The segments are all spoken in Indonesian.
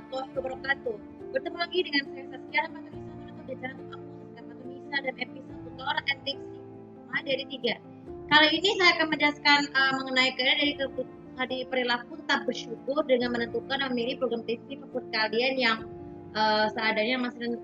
warahmatullahi wabarakatuh. Bertemu lagi dengan saya Saskia dan Fatunisa menutup di channel aku Saskia Fatunisa dan episode tutor and tips hikmah dari 3. Kali ini saya akan menjelaskan mengenai dari perilaku tetap bersyukur dengan menentukan memilih program TV favorit kalian yang seadanya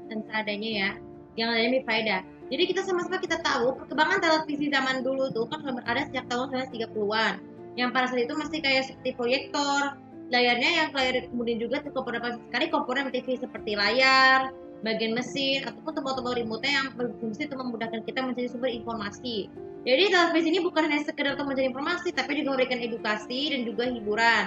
dan seadanya ya, yang adanya faedah. Jadi kita tahu perkembangan televisi zaman dulu tuh kan sudah berada sejak tahun 1930-an. Yang pada saat itu masih kayak seperti proyektor, layarnya yang layar kemudian juga terkomponen sekali komponen TV seperti layar, bagian mesin ataupun tombol-tombol remote yang berfungsi untuk memudahkan kita mencari sumber informasi. Jadi televisi ini bukan hanya sekedar untuk mencari informasi, tapi juga memberikan edukasi dan juga hiburan.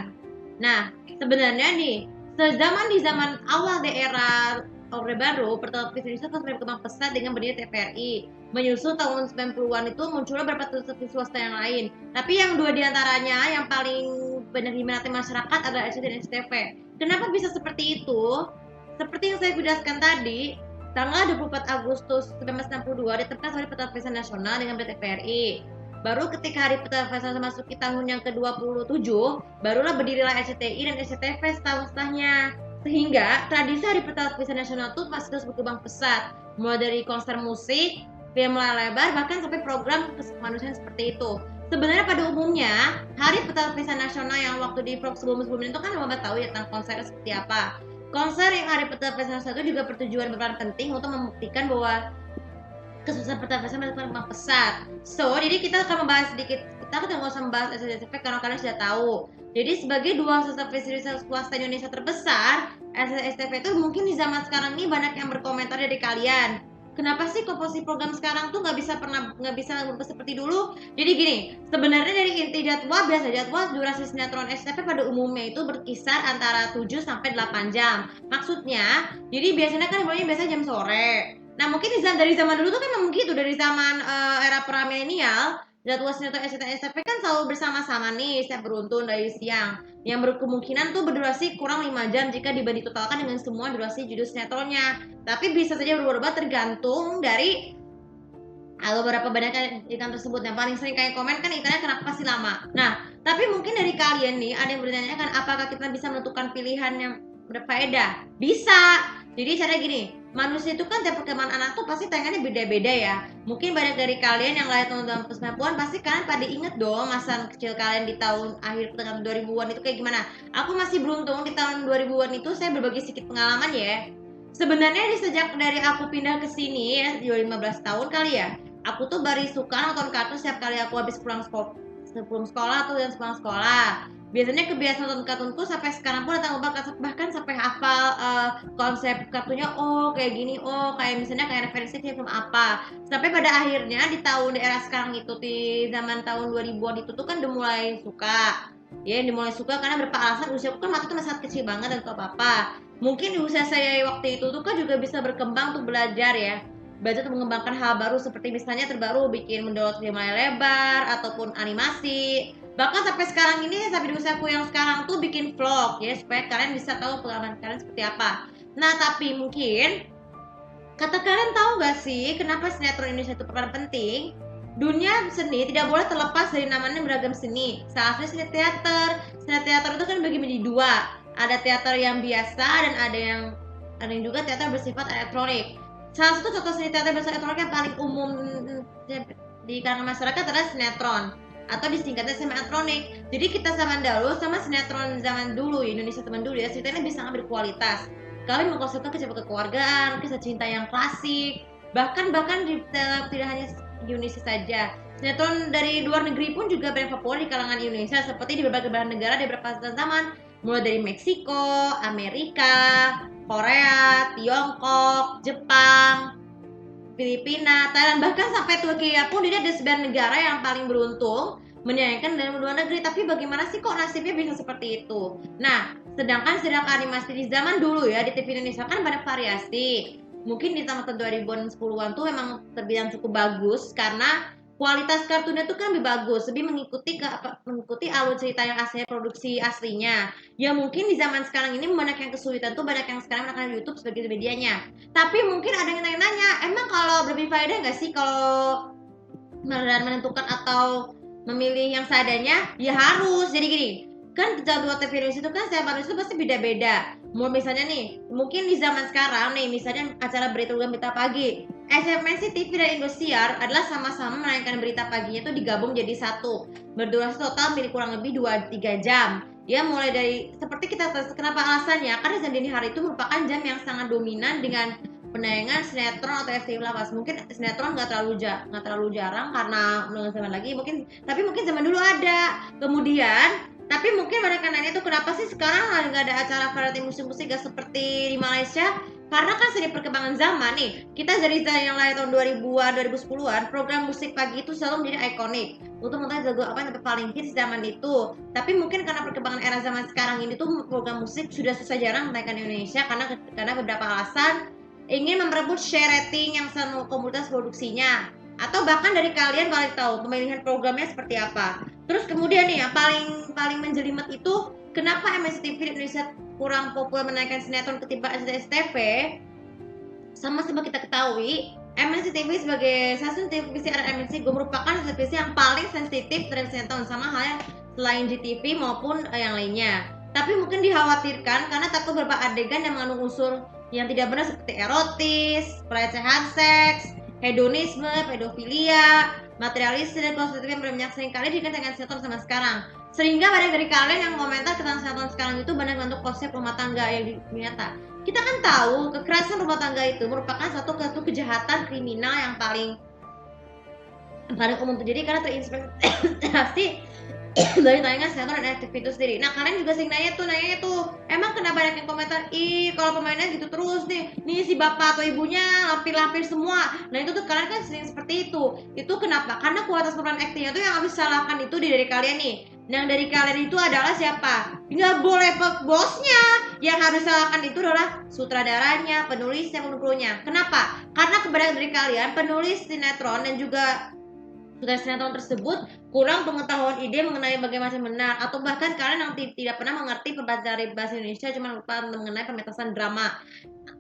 Nah, sebenarnya nih, di zaman awal di era Orde Baru, pertelevisian Indonesia kan berkembang pesat dengan berdiri TVRI. Menyusul tahun 90-an itu munculnya beberapa televisi swasta yang lain. Tapi yang dua diantaranya yang paling banyak diminati masyarakat adalah RCTI dan SCTV. Kenapa bisa seperti itu? Seperti yang saya jelaskan tadi, tanggal 24 Agustus 1962 ditetapkan Hari Pertelevisian Nasional dengan TVRI. Baru ketika Hari Pertelevisian memasuki tahun yang ke-27, barulah berdirilah RCTI dan SCTV setahun setelahnya. Sehingga tradisi Hari Pertelevisian Nasional itu masih terus berkembang pesat, mulai dari konser musik, film layar lebar, bahkan sampai program kemanusiaan seperti itu. Sebenarnya pada umumnya, Hari Pertelevisian Nasional yang waktu di sebelum-sebelumnya itu kan belum tahu ya tentang konser seperti apa. Konser yang Hari Pertelevisian Nasional itu juga bertujuan berperan penting untuk membuktikan bahwa kesuksesan pertelevisian berkembang pesat. Jadi kita akan membahas sedikit. Kita nggak usah membahas SCTV karena kalian sudah tahu. Jadi sebagai dua televisi swasta Indonesia terbesar, SCTV itu mungkin di zaman sekarang ini banyak yang berkomentar dari kalian. Kenapa sih komposisi program sekarang tuh nggak bisa seperti dulu? Jadi gini, sebenarnya dari inti jadwal durasi sinetron SCTV pada umumnya itu berkisar antara 7 sampai 8 jam. Maksudnya, jadi biasanya kan biasanya jam sore. Nah mungkin dari zaman dulu tuh kan memang gitu, dari zaman era pra-milenial, jadwal sinetron SCTV kan selalu bersama-sama nih setiap beruntun dari siang, yang berkemungkinan tuh berdurasi kurang 5 jam jika dibanding totalkan dengan semua durasi judul sinetronnya. Tapi bisa saja berubah tergantung dari beberapa banyak ikan tersebut. Yang paling sering kayak komen kan ikannya kenapa pasti lama. Nah, tapi mungkin dari kalian nih ada yang bertanya kan apakah kita bisa menentukan pilihan yang berfaedah? Bisa. Jadi cara gini, manusia itu kan tiap perkembangan anak tuh pasti tangannya beda-beda ya. Mungkin banyak dari kalian yang lahir tahun 90-an pasti kalian pada inget dong masa kecil kalian di tahun akhir pertengahan 2000-an itu kayak gimana. Aku masih beruntung di tahun 2000-an itu saya berbagi sedikit pengalaman ya. Sebenarnya sejak dari aku pindah ke sini ya, 15 tahun kali ya. Aku tuh baru suka nonton kartun setiap kali aku habis pulang sekolah tuh dan pulang sekolah. Biasanya kebiasaan nonton kartunku sampai sekarang pun datang bahkan sampai hafal konsep kartunya, kayak gini, kayak misalnya kayak referensi film apa. Sampai pada akhirnya di era sekarang itu di zaman tahun 2000-an itu tuh kan udah mulai suka. Ya, dimulai suka karena beberapa alasan. Usiaku kan waktu itu masih sangat kecil banget dan tahu apa-apa. Mungkin di usia saya waktu itu tuh kan juga bisa berkembang untuk belajar ya. Belajar untuk mengembangkan hal baru seperti misalnya terbaru bikin mendownload film layar lebar ataupun animasi. Bahkan sampai sekarang ini, sampai di usiaku yang sekarang tuh bikin vlog ya supaya kalian bisa tahu pengalaman kalian seperti apa. Nah, tapi mungkin kata kalian tahu gak sih kenapa sinetron Indonesia itu peran penting? Dunia seni tidak boleh terlepas dari namanya beragam seni. Salah satunya seni teater. Seni teater itu kan bagi menjadi dua. Ada teater yang biasa dan ada yang juga teater bersifat elektronik. Salah satu contoh seni teater bersifat elektronik yang paling umum di kalangan masyarakat adalah sinetron atau disingkatnya sinetron. Jadi kita zaman dahulu sama sinetron zaman dulu Indonesia zaman dulu ya, ceritanya bisa sangat berkualitas. Kami mengkonsepkan kekeluargaan, kisah cinta yang klasik, bahkan tidak hanya Indonesia saja. Sinetron dari luar negeri pun juga banyak populer di kalangan Indonesia seperti di berbagai belahan negara di beberapa zaman, mulai dari Meksiko, Amerika, Korea, Tiongkok, Jepang, Filipina, Thailand, bahkan sampai Turki pun dilihat di 9 negara yang paling beruntung menyayangkan dari luar negeri. Tapi bagaimana sih kok nasibnya bisa seperti itu? Nah, sedangkan animasi di zaman dulu ya di TV Indonesia kan banyak variasi. Mungkin di tahun 2000-an 10-an tuh memang terbilang cukup bagus karena kualitas kartunnya tuh kan lebih bagus, lebih mengikuti alur cerita yang aslinya, produksi aslinya. Ya mungkin di zaman sekarang ini banyak yang kesulitan tuh, banyak yang sekarang menekan YouTube sebagai medianya. Tapi mungkin ada yang nanya-nanya, emang kalau lebih faedah nggak sih kalau menentukan atau memilih yang seadanya? Ya harus. Jadi gini, kan jadwal TV Indonesia itu kan setiap manusia itu pasti beda-beda. misalnya nih, mungkin di zaman sekarang nih, misalnya acara berita pagi, SMNC TV dan Indosiar adalah sama-sama menayangkan berita paginya itu digabung jadi satu, berdurasi total milik kurang lebih 2-3 jam. Dia mulai dari seperti kita tahu kenapa alasannya, karena jam dini hari itu merupakan jam yang sangat dominan dengan penayangan sinetron atau FTV lawas. Mungkin sinetron nggak terlalu jarang karena menurut zaman lagi mungkin, tapi mungkin zaman dulu ada. Kemudian tapi mungkin mereka nanya tuh kenapa sih sekarang nggak ada acara variety musik-musik gak seperti di Malaysia? Karena kan sering perkembangan zaman nih. Kita dari yang lahir tahun 2000-an, 2010-an, program musik pagi itu selalu menjadi ikonik. Untuk mengetahui lagu apa yang paling hits zaman itu. Tapi mungkin karena perkembangan era zaman sekarang ini tuh program musik sudah susah jarang menaikkan di Indonesia karena beberapa alasan ingin merebut share rating yang sama komunitas produksinya atau bahkan dari kalian paling tahu pemilihan programnya seperti apa. Terus kemudian nih yang paling menjelimet itu kenapa MNC TV di Indonesia kurang populer menaikkan sinetron ketimbang SCTV? Sama seperti kita ketahui, MNC TV sebagai stasiun televisi MNC merupakan televisi yang paling sensitif terhadap sinetron sama halnya selain GTV maupun yang lainnya. Tapi mungkin dikhawatirkan karena takut beberapa adegan yang mengandung unsur yang tidak benar seperti erotis, pelecehan seks, hedonisme, pedofilia, materialisme dan konstruktif yang banyak seringkali dikaitkan dengan sinetron sama sekarang. Sehingga banyak dari kalian yang komentar tentang sinetron sekarang itu banyak untuk konsep rumah tangga yang nyata. Kita kan tahu kekerasan rumah tangga itu merupakan satu kejahatan kriminal yang paling umum terjadi karena terinspirasi dari tayangan sinetron dan FTV itu sendiri. Nah kalian juga sering nanya tuh, emang kenapa banyak yang komentar, ih kalau pemainnya gitu terus nih si bapak atau ibunya lampir-lampir semua. Nah itu tuh kalian kan sering seperti itu. Itu kenapa? Karena kualitas pemeran aktingnya tuh yang harus salahkan itu dari kalian nih. Yang dari kalian itu adalah siapa? Nggak boleh bosnya. Yang harus salahkan itu adalah sutradaranya, penulisnya, krunya. Kenapa? Karena kebanyakan dari kalian penulis sinetron dan juga sutradara sinetron tersebut kurang pengetahuan ide mengenai bagaimana benar atau bahkan kalian yang tidak pernah mengerti dari bahasa Indonesia cuma lupa mengenai pementasan drama.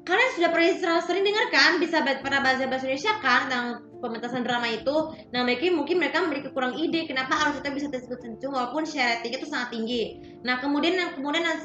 Kalian sudah pernah sering dengar kan bisa pernah bahasa Indonesia kan tentang pementasan drama itu. Nah mungkin mereka memiliki kurang ide kenapa harus itu bisa tersebut walaupun share ratingnya itu sangat tinggi. Nah kemudian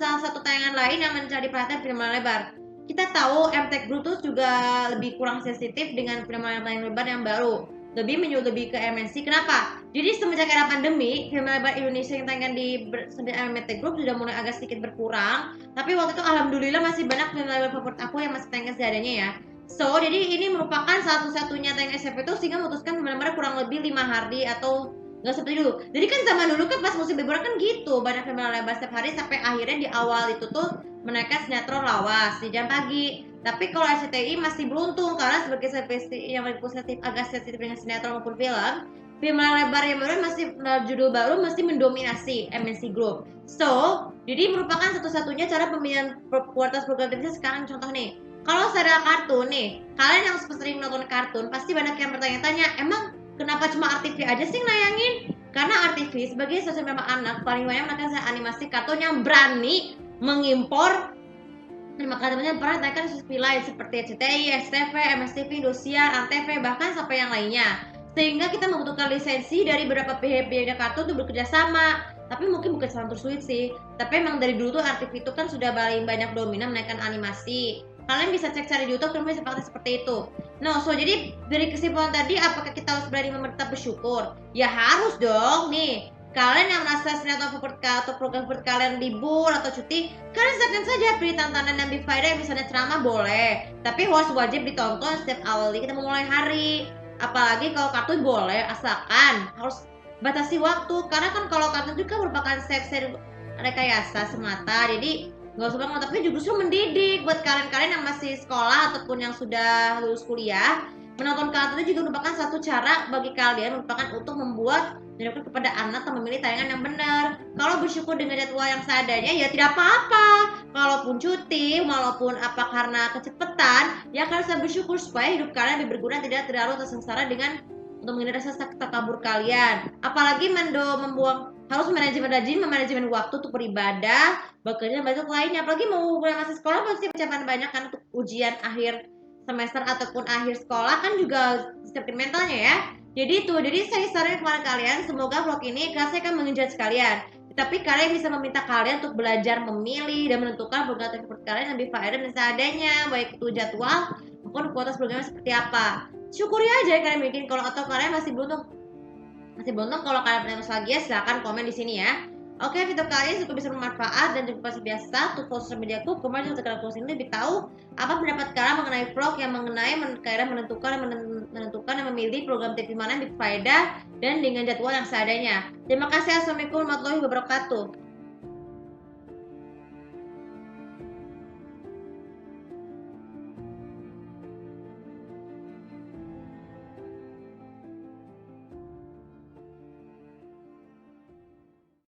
salah satu tayangan lain yang mencari perhatian film lebar. Kita tahu MTech Group tuh juga lebih kurang sensitif dengan film lebar yang baru, lebih ke MNC. Kenapa? Jadi semenjak era pandemi, film lebar Indonesia yang tayangkan di MNC Group sudah mulai agak sedikit berkurang. Tapi waktu itu alhamdulillah masih banyak film lebar favorit aku yang masih tayang seadanya ya. So, jadi ini merupakan satu-satunya tayang SMP itu sehingga memutuskan benar-benar kurang lebih 5 hari atau nggak seperti dulu. Jadi kan zaman dulu kan pas musim liburan kan gitu, banyak film lebar setiap hari sampai akhirnya di awal itu tuh menaikkan sinetron lawas di jam pagi. Tapi kalau SCTI masih beruntung karena sebagai spesies yang lebih positif agak sensitif dengan sinetron maupun film lebar yang baru masih judul baru masih mendominasi MNC Group. So, jadi merupakan satu-satunya cara pemilihan kualitas program televisi sekarang. Contoh nih, kalau serial kartun nih, kalian yang sering nonton kartun pasti banyak yang bertanya-tanya, emang kenapa cuma RTV aja sih nayangin? Karena RTV sebagai stasiun memang anak paling banyak menayangkan animasi kartun yang berani mengimpor teman-temannya pernah tayangkan TV lain seperti RCTI, SCTV, MSTV, Indosiar, Antv, bahkan sampai yang lainnya. Sehingga kita membutuhkan lisensi dari beberapa pihak kartun untuk bekerja sama. Tapi mungkin bukan sangat sulit sih. Tapi emang dari dulu tuh RTV itu kan sudah paling banyak dominan menaikkan animasi. Kalian bisa cek cari di YouTube, kalian bisa seperti itu. No, so jadi dari kesimpulan tadi, apakah kita harus berani tetap bersyukur? Ya harus dong nih. Kalian yang merasa sinetron favorit atau program favorit kalian libur atau cuti, kalian siapkan saja pilih tantangan yang berfaedah, misalnya ceramah boleh, tapi harus wajib ditonton setiap awali kita memulai hari. Apalagi kalau kartun boleh, asalkan harus batasi waktu, karena kan kalau kartun juga merupakan seri rekayasa semata, jadi nggak usah banget, tapi justru mendidik buat kalian-kalian yang masih sekolah ataupun yang sudah lulus kuliah. Menonton kartun itu juga merupakan satu cara bagi kalian merupakan untuk membuat dilakukan kepada anak atau memilih tayangan yang benar. Kalau bersyukur dengan jadwal yang seadanya ya tidak apa-apa. Kalaupun cuti, walaupun apa karena kecepatan, ya kalian harus bersyukur supaya hidup kalian lebih berguna, tidak terlalu tersengsara dengan untuk menghindari rasa takabur kalian. Apalagi membuang harus manajemen waktu untuk beribadah, bekerja, banyak lainnya. Apalagi mau masih sekolah pasti persiapan banyak kan untuk ujian akhir semester ataupun akhir sekolah kan juga siapin mentalnya ya. Jadi saya sarankan kepada kalian, semoga vlog ini saya akan menginjak sekalian. Tapi kalian bisa meminta kalian untuk belajar memilih dan menentukan program tersebut kalian yang lebih faedah dan seadanya, baik itu jadwal maupun kuota programnya seperti apa. Syukuri aja yang kalian bikin. Kalau atau kalian masih beruntung kalau kalian punya lagi ya, silahkan komen di sini ya. Oke, video kali ini cukup bisa bermanfaat dan cukup biasa untuk sosial mediaku. Kemarin juga kalian ini lebih tahu apa pendapat kalian mengenai vlog yang mengenai kalian menentukan dan memilih program TV mana yang berfaedah dan dengan jadwal yang seadanya. Terima kasih. Assalamualaikum warahmatullahi wabarakatuh.